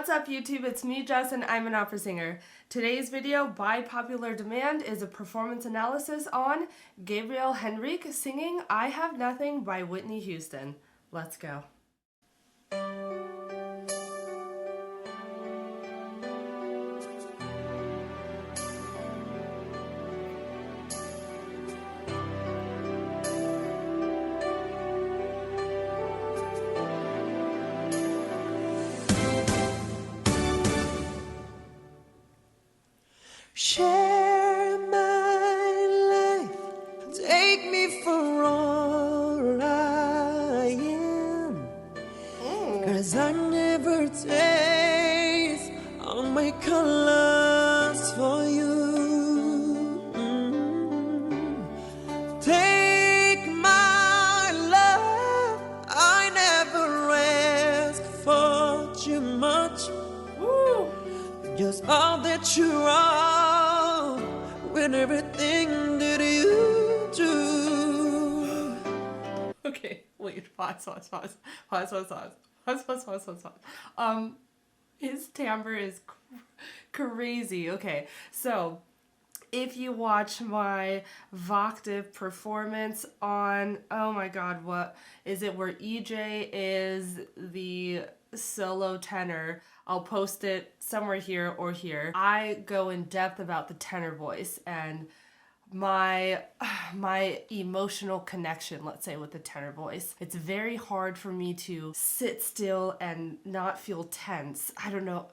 What's up YouTube? It's me, Jess, and I'm an opera singer. Today's video, by popular demand, is a performance analysis on Gabriel Henrique singing I Have Nothing by Whitney Houston. Let's go. Share my life, take me for all I am, 'cause I never taste all my colors for you. Take my love, I never ask for too much. Just all that you are, with everything that you do. Okay, wait, pause. His timbre is crazy. Okay, so if you watch my Voctive performance on, oh my god, what is it, where EJ is the solo tenor, I'll post it somewhere here or here. I go in depth about the tenor voice and my emotional connection, let's say, with the tenor voice. It's very hard for me to sit still and not feel tense. I don't know.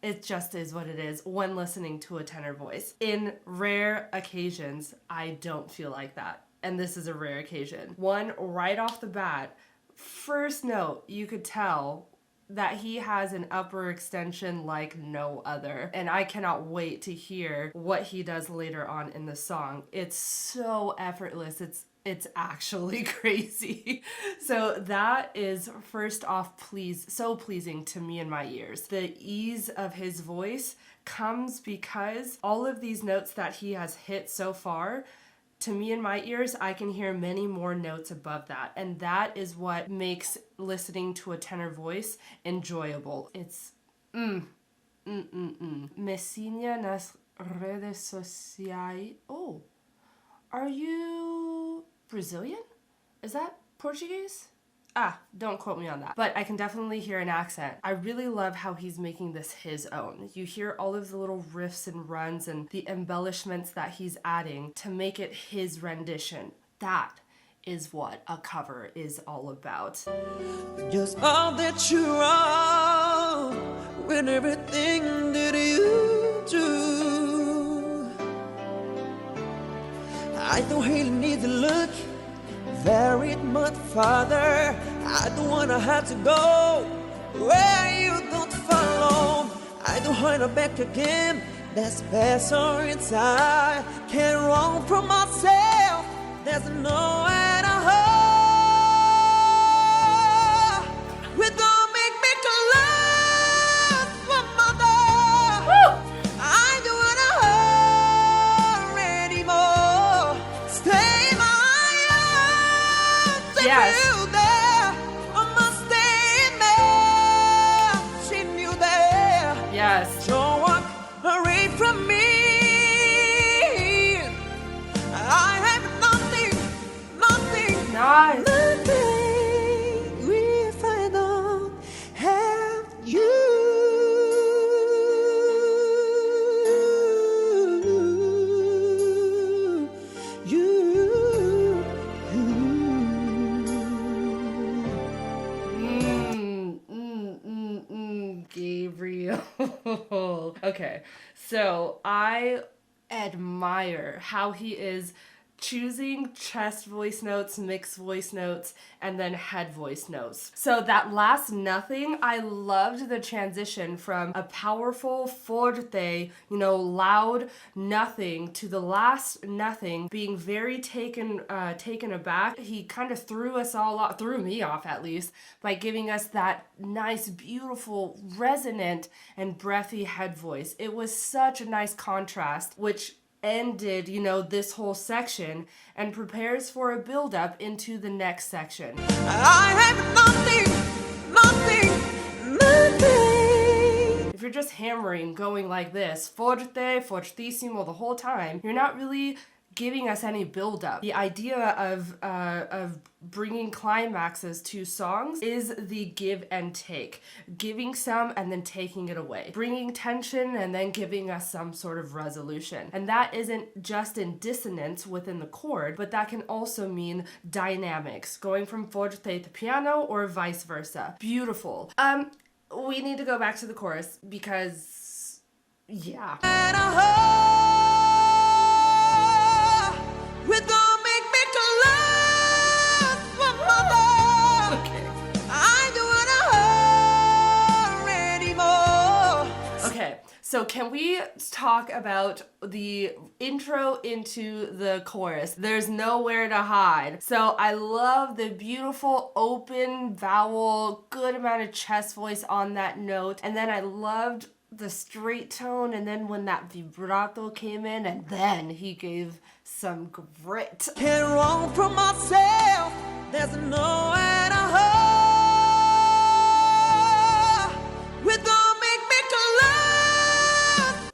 It just is what it is when listening to a tenor voice. In rare occasions, I don't feel like that. And this is a rare occasion. One, right off the bat, first note, you could tell that he has an upper extension like no other. And I cannot wait to hear what he does later on in the song. It's so effortless. It's actually crazy. So that is, first off, so pleasing to me and my ears. The ease of his voice comes because all of these notes that he has hit so far, to me and my ears, I can hear many more notes above that. And that is what makes listening to a tenor voice enjoyable. It's Me signa nas redes sociais. Oh, are you Brazilian? Is that Portuguese? Don't quote me on that. But I can definitely hear an accent. I really love how he's making this his own. You hear all of the little riffs and runs and the embellishments that he's adding to make it his rendition. That is what a cover is all about. Just all that you are, with everything that you do. I don't really need to look very much farther. I don't wanna have to go where you don't follow. I don't hold it back again. That's special inside. Can't run from myself. There's nowhere to hold. We don't make me collapse one mother. I don't wanna hurt anymore. Stay my love. Yes. You there. I must stay there. She knew there. Yes. Don't walk away from me. I have nothing, Nice. nothing if I don't have you. Gabriel. Okay, so I admire how he is choosing chest voice notes, mixed voice notes, and then head voice notes. So that last nothing, I loved the transition from a powerful forte, loud nothing to the last nothing being very taken aback. He kind of threw me off at least, by giving us that nice, beautiful, resonant, and breathy head voice. It was such a nice contrast, which ended, this whole section and prepares for a build-up into the next section. I have nothing, you're just hammering, going like this, forte, fortissimo the whole time, you're not really giving us any build-up. The idea of bringing climaxes to songs is the give and take. Giving some and then taking it away. Bringing tension and then giving us some sort of resolution. And that isn't just in dissonance within the chord, but that can also mean dynamics, going from forte to piano or vice versa. Beautiful. We need to go back to the chorus because, yeah. We're gonna make love, mother. Okay. I don't wanna hurt anymore. Okay, so can we talk about the intro into the chorus? There's nowhere to hide. So I love the beautiful open vowel, good amount of chest voice on that note. And then I loved the straight tone, and then when that vibrato came in, and then he gave some grit. Can't run from myself. There's nowhere to hide. We're gonna make love.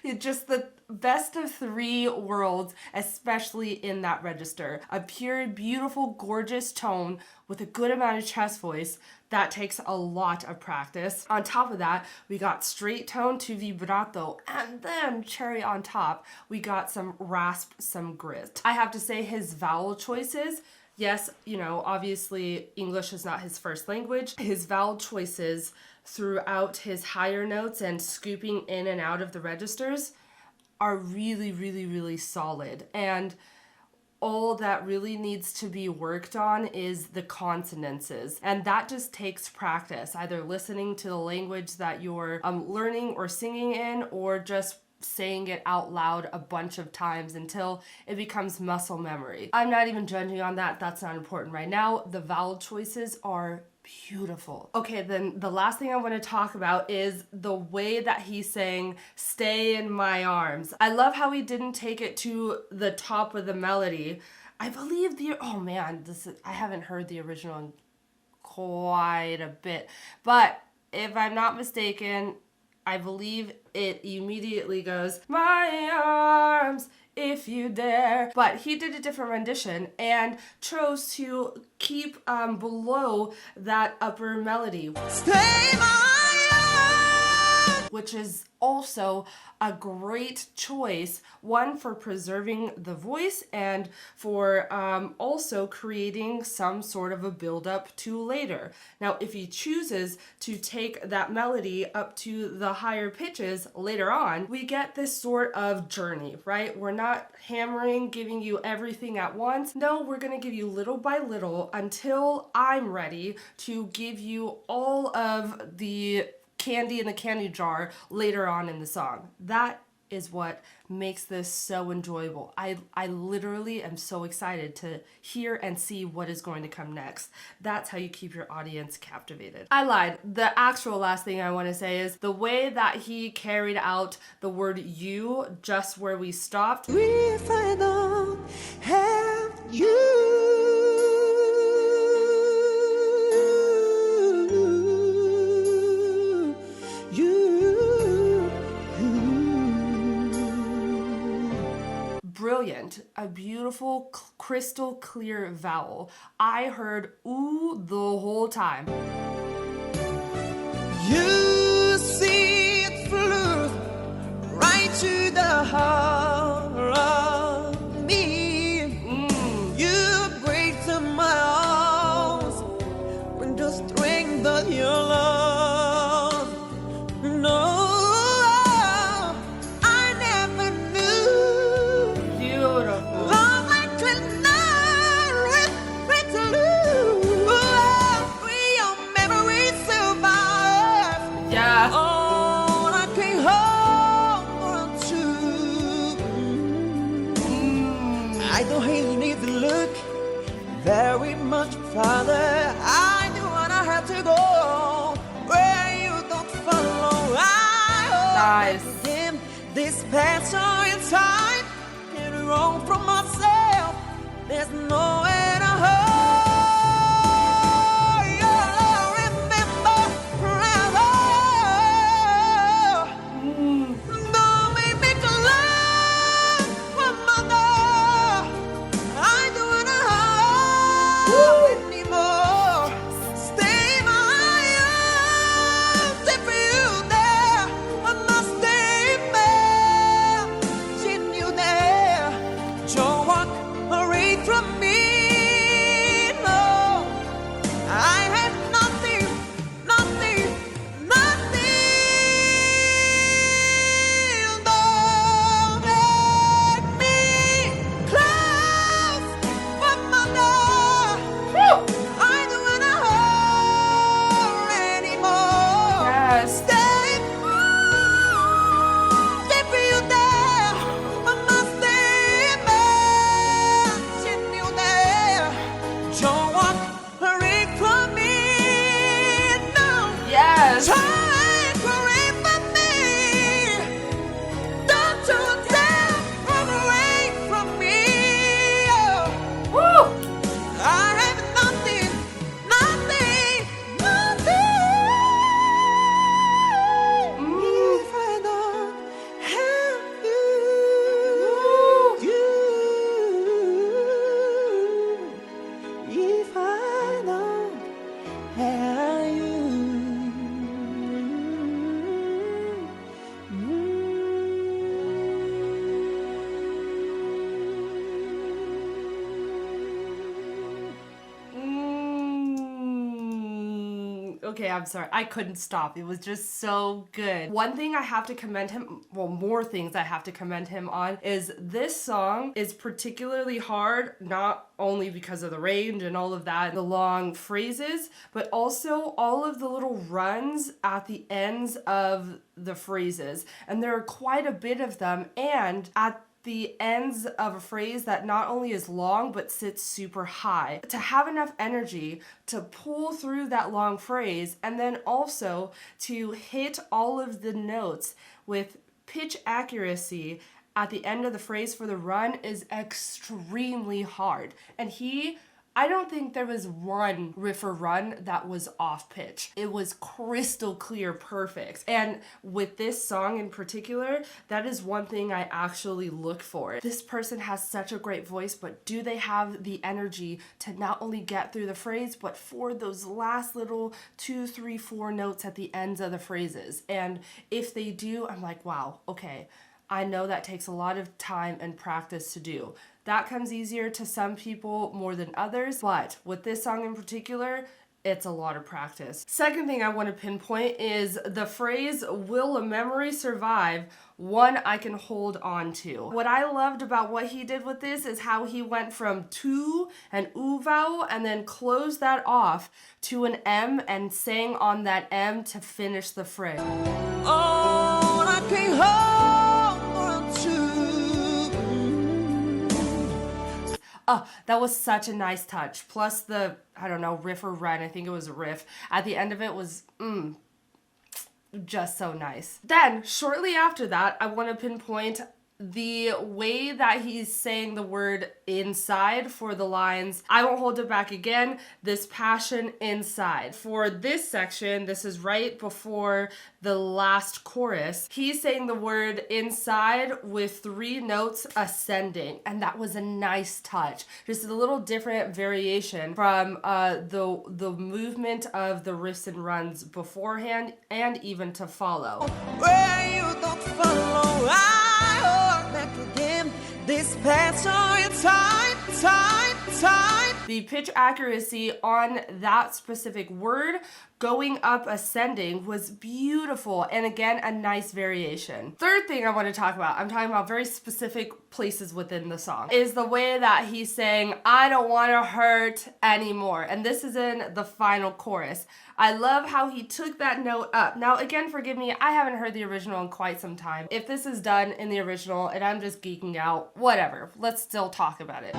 It's just the best of three worlds, especially in that register. A pure, beautiful, gorgeous tone with a good amount of chest voice. That takes a lot of practice. On top of that, we got straight tone to vibrato, and then cherry on top, we got some rasp, some grit. I have to say his vowel choices, yes, you know, obviously English is not his first language. His vowel choices throughout his higher notes and scooping in and out of the registers are really, really, really solid. And all that really needs to be worked on is the consonances. And that just takes practice, either listening to the language that you're learning or singing in, or just saying it out loud a bunch of times until it becomes muscle memory. I'm not even judging on that. That's not important right now. The vowel choices are beautiful. Okay, then the last thing I want to talk about is the way that he sang "Stay in My Arms." I love how he didn't take it to the top of the melody. I believe oh man, I haven't heard the original in quite a bit, but if I'm not mistaken, I believe it immediately goes, "My arms, if you dare." But he did a different rendition and chose to keep below that upper melody. Stay my arms. Which is also a great choice, one for preserving the voice and for also creating some sort of a build-up to later. Now, if he chooses to take that melody up to the higher pitches later on, we get this sort of journey, right? We're not hammering, giving you everything at once. No, we're gonna give you little by little until I'm ready to give you all of the candy in the candy jar later on in the song. That is what makes this so enjoyable. I literally am so excited to hear and see what is going to come next. That's how you keep your audience captivated. I lied. The actual last thing I want to say is the way that he carried out the word "you" just where we stopped. If I don't have you. Brilliant, a beautiful crystal clear vowel. I heard "ooh" the whole time. You see it flew right to the heart of me. You break to my arms with the strength of your love. No. Very much farther. I do wanna have to go where you don't follow. Nice. Again, this passion inside can't run from myself. There's nowhere to hide. You'll remember forever. Okay, I'm sorry. I couldn't stop. It was just so good. One thing I have to commend him, well, more things I have to commend him on is this song is particularly hard, not only because of the range and all of that, the long phrases, but also all of the little runs at the ends of the phrases. And there are quite a bit of them. And at the ends of a phrase that not only is long but sits super high. To have enough energy to pull through that long phrase and then also to hit all of the notes with pitch accuracy at the end of the phrase for the run is extremely hard. And I don't think there was one riff or run that was off pitch. It was crystal clear, perfect. And with this song in particular, that is one thing I actually look for. This person has such a great voice, but do they have the energy to not only get through the phrase, but for those last little 2, 3, 4 notes at the ends of the phrases? And if they do, I'm like, wow, okay. I know that takes a lot of time and practice to do. That comes easier to some people more than others, but with this song in particular, it's a lot of practice. Second thing I want to pinpoint is the phrase, will a memory survive? One I can hold on to. What I loved about what he did with this is how he went from tu and u vowel and then closed that off to an M and sang on that M to finish the phrase. All I can hold on to. Oh, that was such a nice touch. Plus the, I don't know, riff or run, I think it was a riff. At the end of it was, just so nice. Then, shortly after that, I want to pinpoint the way that he's saying the word inside for the lines, I won't hold it back again, this passion inside. For this section, this is right before the last chorus, he's saying the word inside with 3 notes ascending, and that was a nice touch. Just a little different variation from the movement of the riffs and runs beforehand and even to follow. Where you don't follow, I hold back again. This passion time. The pitch accuracy on that specific word going up ascending was beautiful, and again, a nice variation. Third thing I want to talk about, I'm talking about very specific places within the song, is the way that he's saying, I don't want to hurt anymore. And this is in the final chorus. I love how he took that note up. Now, again, forgive me, I haven't heard the original in quite some time. If this is done in the original and I'm just geeking out, whatever, let's still talk about it.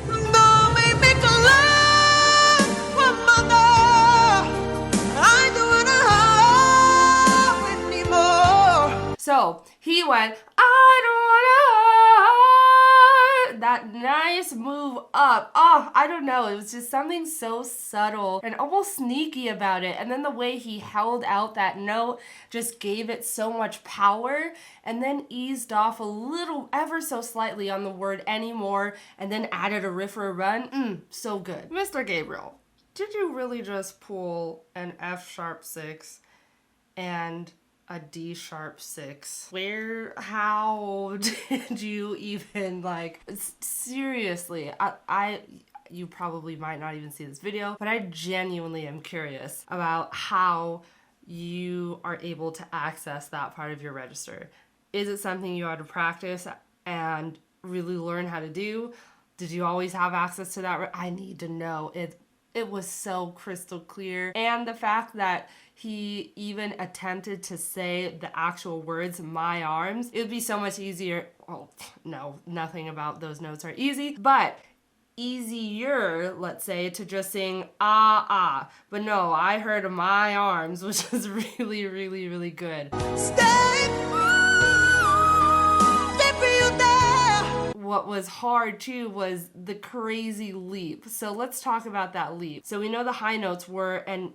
Don't make me collide, mother. I don't wanna hold anymore. So he went, I don't wanna, that nice move up. Oh, I don't know. It was just something so subtle and almost sneaky about it. And then the way he held out that note just gave it so much power, and then eased off a little, ever so slightly on the word anymore, and then added a riff or a run. So good. Mr. Gabriel, did you really just pull an F sharp 6 and a D sharp 6? How did you even, like, seriously, you probably might not even see this video, but I genuinely am curious about how you are able to access that part of your register. Is it something you had to practice and really learn how to do? Did you always have access to that? I need to know. It was so crystal clear. And the fact that he even attempted to say the actual words, my arms, it would be so much easier. Oh, no, nothing about those notes are easy, but easier, let's say, to just sing ah. But no, I heard my arms, which is really, really, really good. What was hard too was the crazy leap. So let's talk about that leap. So we know the high notes were an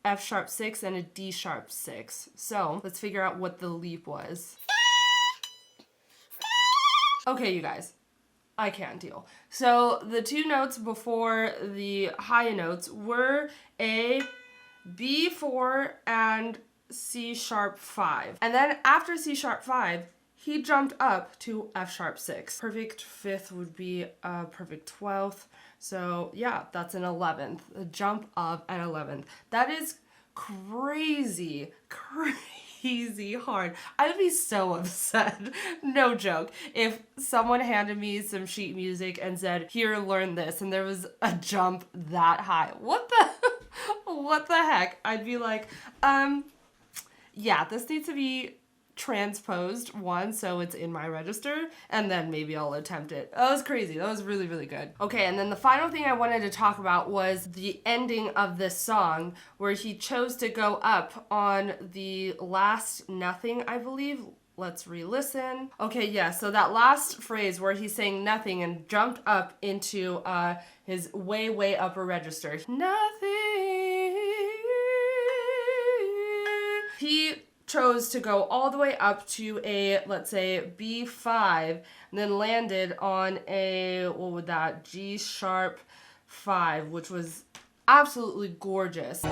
F sharp 6 and a D sharp 6. So let's figure out what the leap was. Okay, you guys, I can't deal. So the 2 notes before the high notes were a B4 and C sharp 5. And then after C sharp 5, he jumped up to F sharp 6. Perfect 5th would be a perfect 12th. So yeah, that's an 11th, a jump of an 11th. That is crazy hard. I'd be so upset, no joke, if someone handed me some sheet music and said, here, learn this, and there was a jump that high. What the heck? I'd be like, yeah, this needs to be transposed one so it's in my register, and then maybe I'll attempt it. That was crazy. That was really, really good. Okay, and then the final thing I wanted to talk about was the ending of this song where he chose to go up on the last nothing, I believe. Let's re-listen. Okay, yeah, so that last phrase where he's saying nothing and jumped up into his way upper register. Nothing. He chose to go all the way up to a, let's say, B5, and then landed on a, what would that, G sharp 5, which was absolutely gorgeous. I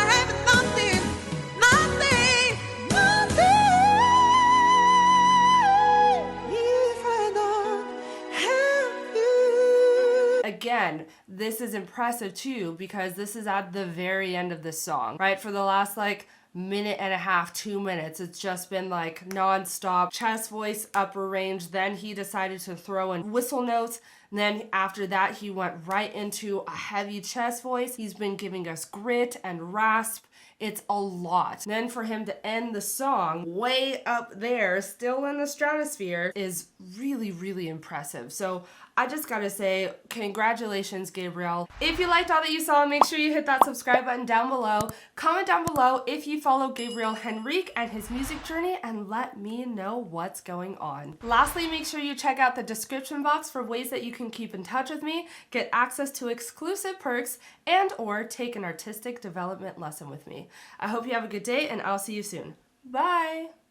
have nothing, nothing, nothing if I don't have you. Again, this is impressive too, because this is at the very end of this song, right? For the last like minute and a half, 2 minutes, it's just been like non-stop chest voice, upper range. Then he decided to throw in whistle notes. And then after that, he went right into a heavy chest voice. He's been giving us grit and rasp. It's a lot. Then for him to end the song way up there, still in the stratosphere, is really, really impressive. So I just gotta say, congratulations, Gabriel. If you liked all that you saw, make sure you hit that subscribe button down below. Comment down below if you follow Gabriel Henrique and his music journey, and let me know what's going on. Lastly, make sure you check out the description box for ways that you can keep in touch with me, get access to exclusive perks, and or take an artistic development lesson with me. I hope you have a good day, and I'll see you soon. Bye!